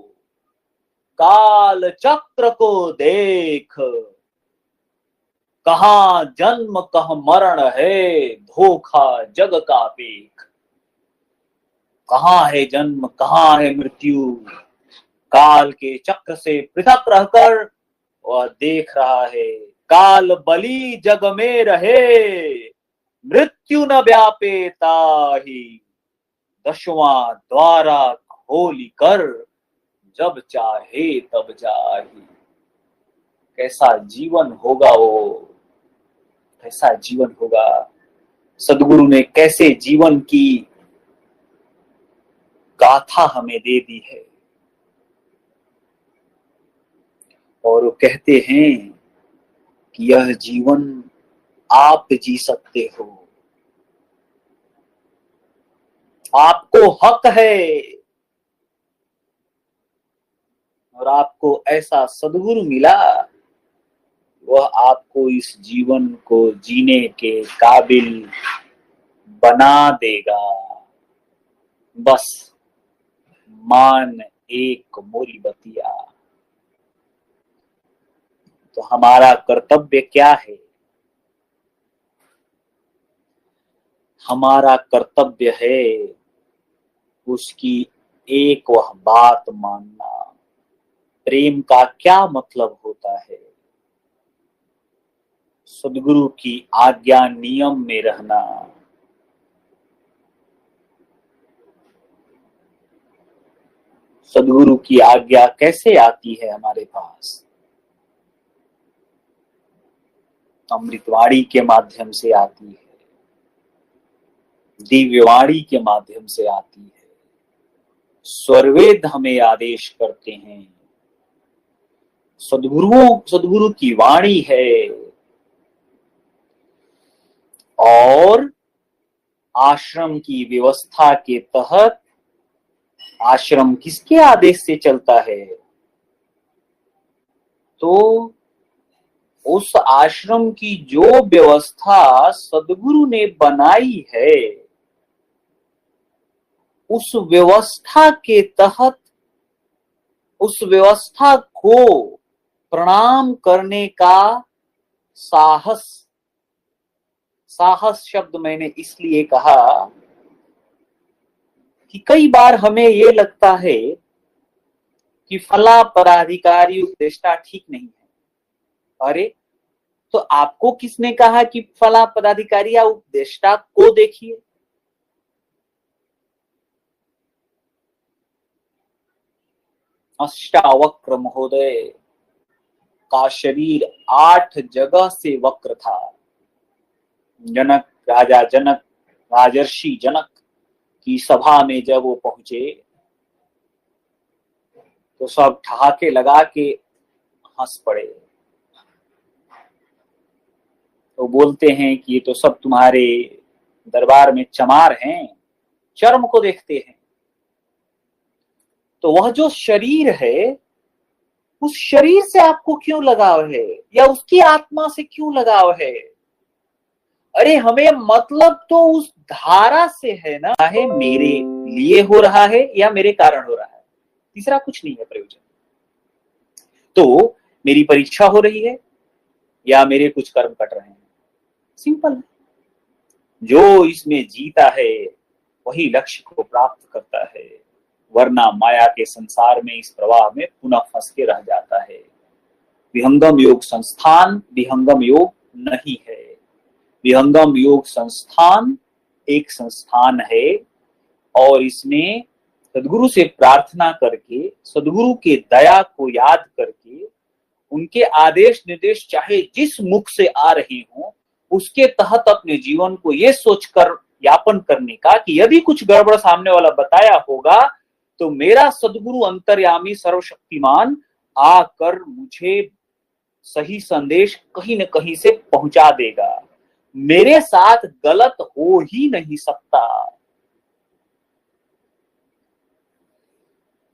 काल चक्र को देख, कहाँ जन्म कह मरण है, धोखा जग का पेख। कहाँ है जन्म, कहाँ है मृत्यु, काल के चक्र से पृथक रहकर वह देख रहा है। काल बली जग में रहे, मृत्यु न व्यापे ताहि, दशवां द्वारा खोली कर, जब चाहे तब जाहि। कैसा जीवन होगा वो, कैसा जीवन होगा। सद्गुरु ने कैसे जीवन की गाथा हमें दे दी है। और वो कहते हैं कि यह जीवन आप जी सकते हो, आपको हक है। और आपको ऐसा सद्गुरु मिला, वह आपको इस जीवन को जीने के काबिल बना देगा। बस मान एक मोरी बतिया। तो हमारा कर्तव्य क्या है? हमारा कर्तव्य है उसकी एक वह बात मानना। प्रेम का क्या मतलब होता है? सद्गुरु की आज्ञा नियम में रहना। सद्गुरु की आज्ञा कैसे आती है हमारे पास? अमृतवाणी के माध्यम से आती है, दिव्यवाणी के माध्यम से आती है। स्वरवेद हमें आदेश करते हैं। सद्गुरु की वाणी है। और आश्रम की व्यवस्था के तहत आश्रम किसके आदेश से चलता है? तो उस आश्रम की जो व्यवस्था सद्गुरु ने बनाई है, उस व्यवस्था के तहत उस व्यवस्था को प्रणाम करने का साहस शब्द मैंने इसलिए कहा कि कई बार हमें ये लगता है कि फला पदाधिकारी उपदेष्टा ठीक नहीं है। अरे, तो आपको किसने कहा कि फला पदाधिकारी या उपदेष्टा को देखिए? अष्टावक्र महोदय का शरीर 8 जगह से वक्र था। राजा जनक, राजर्षि जनक की सभा में जब वो पहुंचे तो सब ठहाके लगा के हंस पड़े। तो बोलते हैं कि ये तो सब तुम्हारे दरबार में चमार हैं, चर्म को देखते हैं। तो वह जो शरीर है, उस शरीर से आपको क्यों लगाव है, या उसकी आत्मा से क्यों लगाव है? अरे, हमें मतलब तो उस धारा से है ना, है मेरे लिए हो रहा है या मेरे कारण हो रहा है, तीसरा कुछ नहीं है प्रयोजन। तो मेरी परीक्षा हो रही है या मेरे कुछ कर्म कट रहे हैं, सिंपल है। जो इसमें जीता है वही लक्ष्य को प्राप्त करता है, वरना माया के संसार में, इस प्रवाह में पुनः फंस के रह जाता है। विहंगम योग संस्थान विहंगम योग नहीं है। विहंगम योग संस्थान एक संस्थान है, और इसमें सद्गुरु से प्रार्थना करके, सद्गुरु के दया को याद करके, उनके आदेश निर्देश चाहे जिस मुख से आ रहे हों, उसके तहत अपने जीवन को ये सोचकर यापन करने का कि यदि कुछ गड़बड़ सामने वाला बताया होगा तो मेरा सद्गुरु अंतर्यामी सर्वशक्तिमान आकर मुझे सही संदेश कहीं न कहीं से पहुंचा देगा। मेरे साथ गलत हो ही नहीं सकता।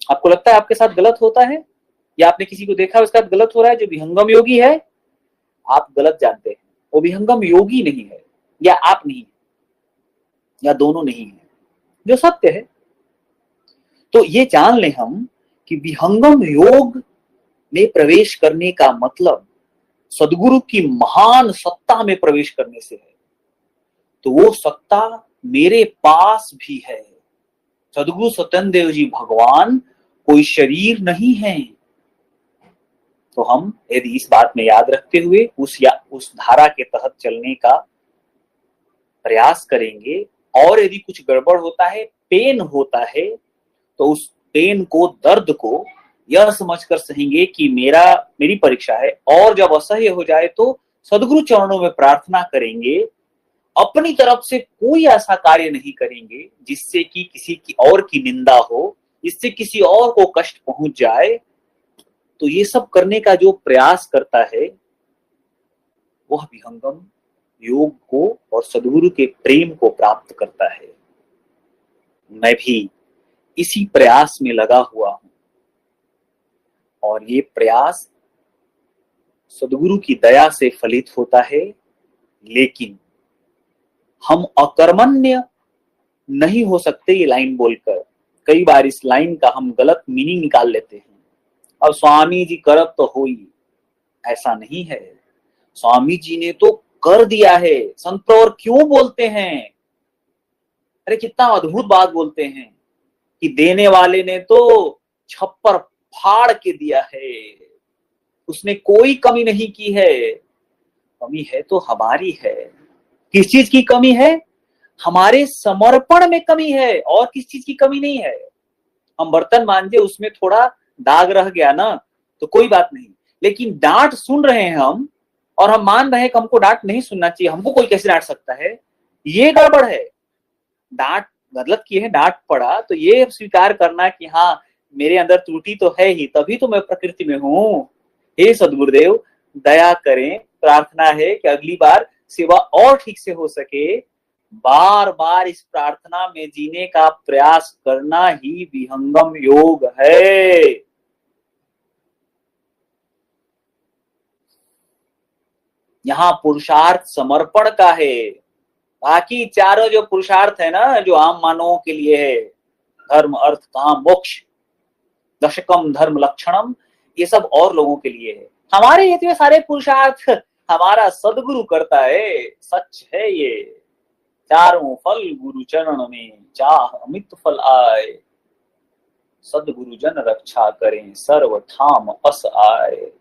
आपको लगता है आपके साथ गलत होता है, या आपने किसी को देखा उसके साथ गलत हो रहा है जो विहंगम योगी है? आप गलत जानते हैं, वो विहंगम योगी नहीं है, या आप नहीं है, या दोनों नहीं है, जो सत्य है। तो ये जान लें हम कि विहंगम योग में प्रवेश करने का मतलब सदगुरु की महान सत्ता में प्रवेश करने से है। तो वो सत्ता मेरे पास भी है। सदगुरु सत्येंद्र देव जी भगवान कोई शरीर नहीं है। तो हम यदि इस बात में याद रखते हुए उस धारा के तहत चलने का प्रयास करेंगे, और यदि कुछ गड़बड़ होता है, पेन होता है, तो उस पेन को, दर्द को यह समझकर सहेंगे कि मेरी परीक्षा है, और जब असह्य हो जाए तो सदगुरु चरणों में प्रार्थना करेंगे। अपनी तरफ से कोई ऐसा कार्य नहीं करेंगे जिससे कि किसी की और की निंदा हो, जिससे किसी और को कष्ट पहुंच जाए। तो ये सब करने का जो प्रयास करता है वह विहंगम योग को और सदगुरु के प्रेम को प्राप्त करता है। मैं भी इसी प्रयास में लगा हुआ हूं, और ये प्रयास सदगुरु की दया से फलित होता है। लेकिन हम अकर्मण्य नहीं हो सकते ये लाइन बोलकर। कई बार इस लाइन का हम गलत मीनिंग निकाल लेते हैं। अब स्वामी जी करब तो हो ही, ऐसा नहीं है। स्वामी जी ने तो कर दिया है। संत और क्यों बोलते हैं? अरे कितना अद्भुत बात बोलते हैं कि देने वाले ने तो छप्पर फाड़ के दिया है, उसने कोई कमी नहीं की है। कमी है तो हमारी है। किस चीज की कमी है? हमारे समर्पण में कमी है, और किस चीज की कमी नहीं है। हम बर्तन मांजे, उसमें थोड़ा दाग रह गया ना, तो कोई बात नहीं। लेकिन डांट सुन रहे हैं हम, और हम मान रहे हैं कि हमको डांट नहीं सुनना चाहिए, हमको कोई कैसे डांट सकता है, ये गड़बड़ है। डांट गलत किए हैं, डांट पड़ा, तो ये स्वीकार करना कि हाँ मेरे अंदर त्रुटि तो है ही, तभी तो मैं प्रकृति में हूं। हे सद्गुरुदेव दया करें, प्रार्थना है कि अगली बार सेवा और ठीक से हो सके। बार बार इस प्रार्थना में जीने का प्रयास करना ही विहंगम योग है। यहाँ पुरुषार्थ समर्पण का है। बाकी चारों जो पुरुषार्थ है ना, जो आम मानवों के लिए है, धर्म अर्थ काम मोक्ष, दशकम धर्म लक्षणम, ये सब और लोगों के लिए है। हमारे इतने सारे पुरुषार्थ हमारा सदगुरु करता है। सच है ये। चारों फल गुरु चरण में, चाह अमित फल आए। सदगुरु जन रक्षा करें, सर्व ठाम अस आए।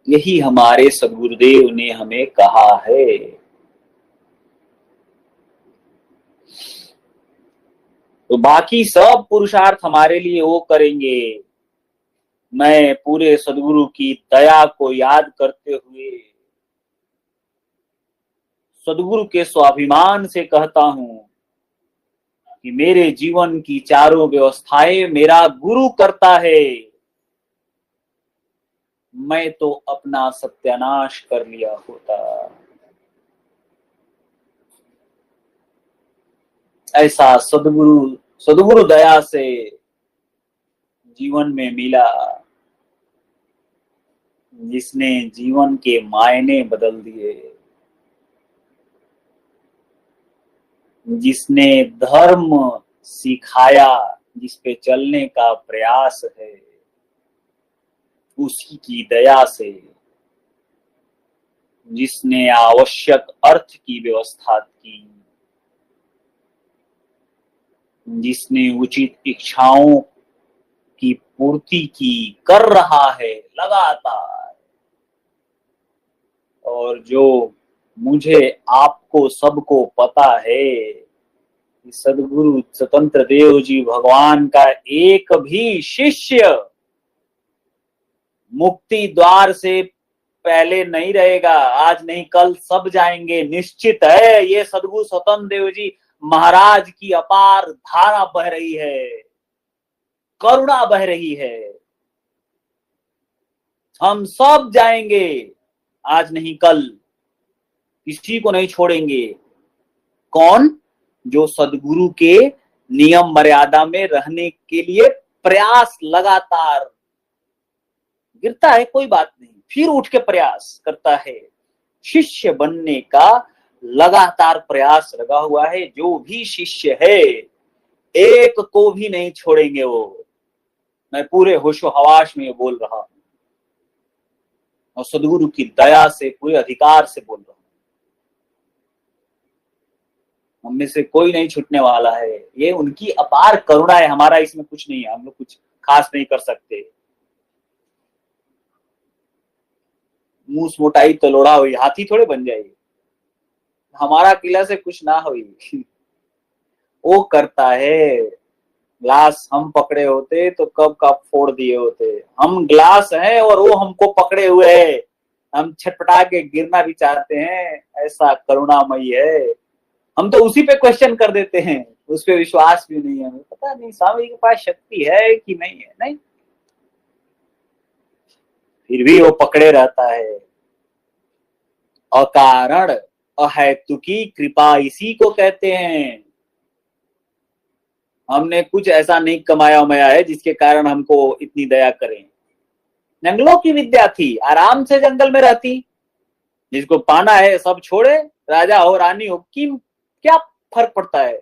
यही हमारे सदगुरुदेव ने हमें कहा है। तो बाकी सब पुरुषार्थ हमारे लिए वो करेंगे। मैं पूरे सदगुरु की दया को याद करते हुए सदगुरु के स्वाभिमान से कहता हूं कि मेरे जीवन की चारों व्यवस्थाएं मेरा गुरु करता है। मैं तो अपना सत्यानाश कर लिया होता। ऐसा सदगुरु दया से जीवन में मिला, जिसने जीवन के मायने बदल दिए, जिसने धर्म सिखाया, जिस पे चलने का प्रयास है, उसी की दया से, जिसने आवश्यक अर्थ की व्यवस्था की, जिसने उचित इच्छाओं की पूर्ति की, कर रहा है लगातार, और जो मुझे आपको सबको पता है कि सदगुरु स्वतंत्र देव जी भगवान का एक भी शिष्य मुक्ति द्वार से पहले नहीं रहेगा। आज नहीं कल सब जाएंगे, निश्चित है। ये सदगुरु स्वतंत्र देव जी महाराज की अपार धारा बह रही है, करुणा बह रही है। हम सब जाएंगे, आज नहीं कल। किसी को नहीं छोड़ेंगे। कौन? जो सदगुरु के नियम मर्यादा में रहने के लिए प्रयास लगातार, गिरता है कोई बात नहीं, फिर उठ के प्रयास करता है। शिष्य बनने का लगातार प्रयास लगा हुआ है। जो भी शिष्य है, एक को भी नहीं छोड़ेंगे वो। मैं पूरे होशो हवास में बोल रहा हूं और सदगुरु की दया से, पूरे अधिकार से बोल रहा हूं। हम में से कोई नहीं छूटने वाला है। ये उनकी अपार करुणा है, हमारा इसमें कुछ नहीं है। हम लोग कुछ खास नहीं कर सकते। मूस मोटाई तो लोढ़ा हुई, हाथी थोड़े बन जाएगी। हमारा किला से कुछ ना हुई। वो करता है। ग्लास हम पकड़े होते तो कब का फोड़ दिए होते। हम ग्लास हैं और वो हमको पकड़े हुए है। हम छटपटा के गिरना भी चाहते हैं, ऐसा करुणामयी है। हम तो उसी पे क्वेश्चन कर देते हैं, उस पे विश्वास भी नहीं है। हमें पता नहीं स्वामी के पास शक्ति है कि नहीं है। नहीं, फिर भी वो पकड़े रहता है। अकारण अहेतुकी कृपा इसी को कहते हैं। हमने कुछ ऐसा नहीं कमाया उमाया है जिसके कारण हमको इतनी दया करें। जंगलों की विद्या थी, आराम से जंगल में रहती। जिसको पाना है सब छोड़े, राजा हो रानी हो, कि क्या फर्क पड़ता है।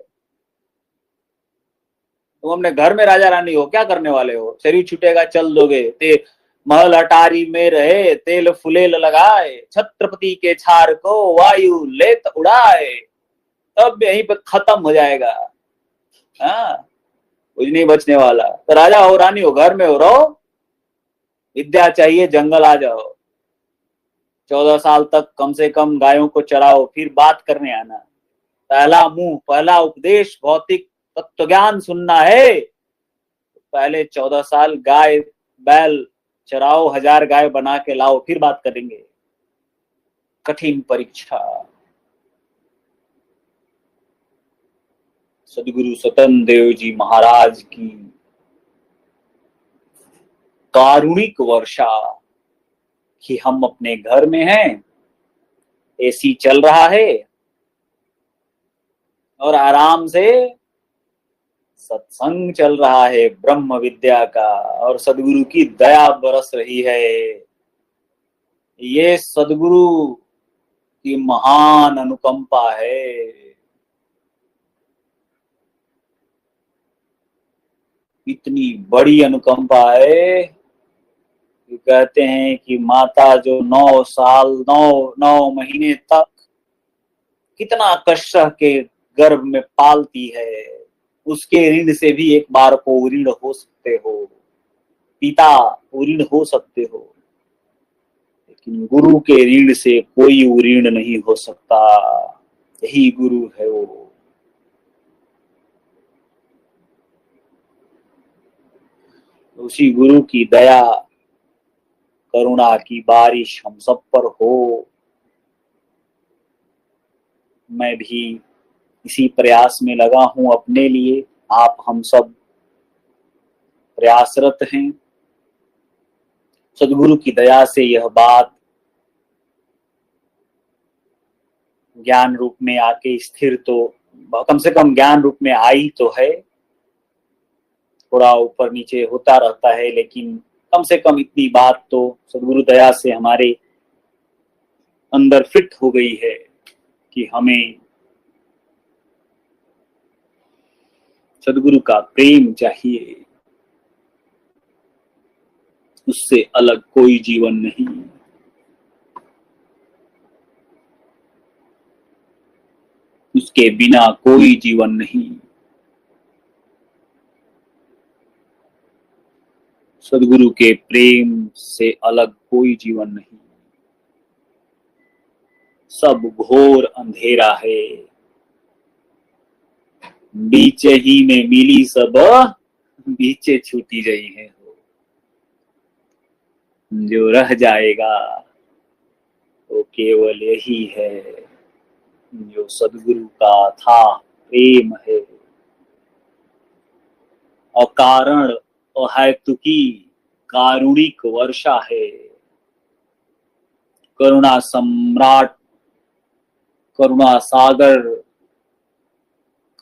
तुम अपने घर में राजा रानी हो, क्या करने वाले हो। शरीर छूटेगा चल दोगे। महल अटारी में रहे, तेल फुलेल लगाए, छत्रपति के छार को वायु लेत उड़ाए। तब यहीं पे खत्म हो जाएगा। हाँ, कुछ नहीं बचने वाला। तो राजा हो रानी हो, घर में हो, रहो। विद्या चाहिए, जंगल आ जाओ। 14 साल तक कम से कम गायों को चराओ, फिर बात करने आना। पहला मुंह, पहला उपदेश भौतिक तत्व ज्ञान सुनना है। पहले 14 साल गाय बैल चराओ, 1000 गाय बना के लाओ, फिर बात करेंगे। कठिन परीक्षा। सदगुरु सतन देव जी महाराज की कारुणिक वर्षा कि हम अपने घर में हैं, एसी चल रहा है और आराम से सत्संग चल रहा है ब्रह्म विद्या का, और सदगुरु की दया बरस रही है। ये सदगुरु की महान अनुकंपा है। इतनी बड़ी अनुकंपा है कि कहते हैं कि माता जो 9 साल 9 महीने तक कितना कष्ट के गर्भ में पालती है, उसके ऋण से भी एक बार को ऋण हो सकते हो। पिता ऋण हो सकते हो, लेकिन गुरु के ऋण से कोई ऋण नहीं हो सकता। यही गुरु है वो। उसी गुरु की दया करुणा की बारिश हम सब पर हो। मैं भी इसी प्रयास में लगा हूं अपने लिए। आप हम सब प्रयासरत हैं। सदगुरु की दया से यह बात ज्ञान रूप में आके स्थिर तो कम से कम ज्ञान रूप में आई तो है। थोड़ा ऊपर नीचे होता रहता है, लेकिन कम से कम इतनी बात तो सदगुरु दया से हमारे अंदर फिट हो गई है कि हमें सदगुरु का प्रेम चाहिए। उससे अलग कोई जीवन नहीं। उसके बिना कोई जीवन नहीं। सदगुरु के प्रेम से अलग कोई जीवन नहीं। सब घोर अंधेरा है, बीच ही में मिली सब बीचे छूटी रही है। जो रह जाएगा वो केवल यही है, जो सदगुरु का था प्रेम है। अकारण अहेतुकी कारुणिक वर्षा है। करुणा सम्राट करुणा सागर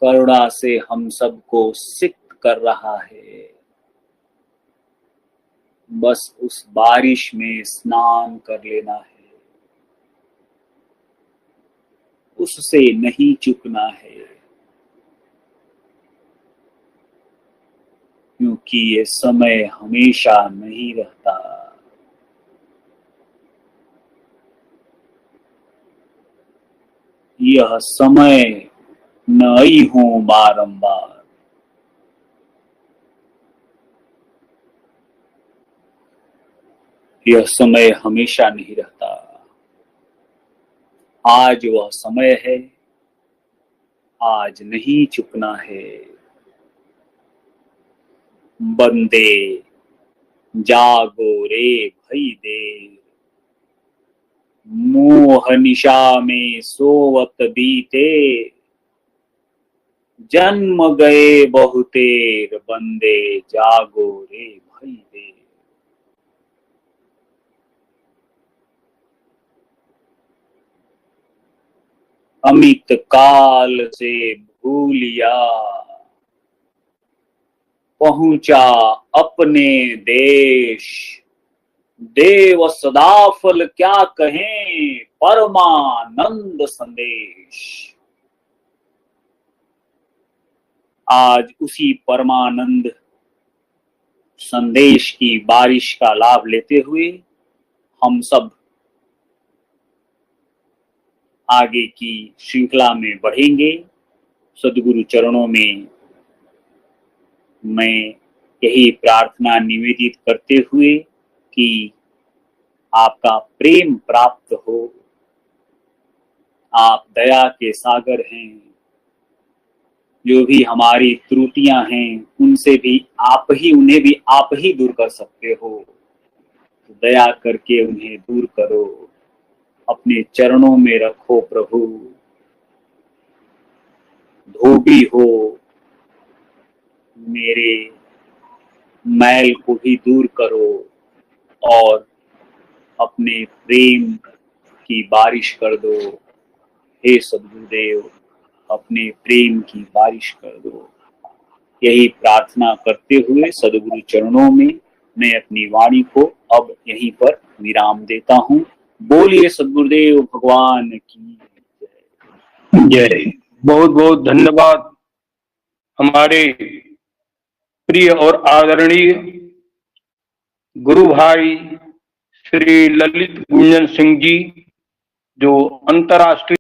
करुणा से हम सबको सिक्त कर रहा है। बस उस बारिश में स्नान कर लेना है, उससे नहीं चूकना है, क्योंकि ये समय हमेशा नहीं रहता। यह समय न आई हूं बारंबार। यह समय हमेशा नहीं रहता। आज वह समय है, आज नहीं चुकना है। बंदे जागो रे भई देर, मोह निशा में सोवत बीते, जन्म गए बहुतेर, बंदे जागो रे भई देर। अमित काल से भूलिया, पहुंचा अपने देश, देव सदाफल क्या कहें, परमानंद संदेश। आज उसी परमानंद संदेश की बारिश का लाभ लेते हुए हम सब आगे की श्रृंखला में बढ़ेंगे। सद्गुरु चरणों में मैं यही प्रार्थना निवेदित करते हुए कि आपका प्रेम प्राप्त हो। आप दया के सागर हैं, जो भी हमारी त्रुटियां हैं उनसे भी उन्हें भी आप ही दूर कर सकते हो। तो दया करके उन्हें दूर करो, अपने चरणों में रखो प्रभु। धोबी हो, मेरे मैल को भी दूर करो और अपने प्रेम की बारिश कर दो। हे सद्गुरुदेव, अपने प्रेम की बारिश कर दो। यही प्रार्थना करते हुए सद्गुरु चरणों में मैं अपनी वाणी को अब यहीं पर विराम देता हूँ। बोलिए सद्गुरुदेव भगवान की जय। जय। बहुत बहुत धन्यवाद हमारे प्रिय और आदरणीय गुरु भाई श्री ललित गुंजन सिंह जी, जो अंतर्राष्ट्रीय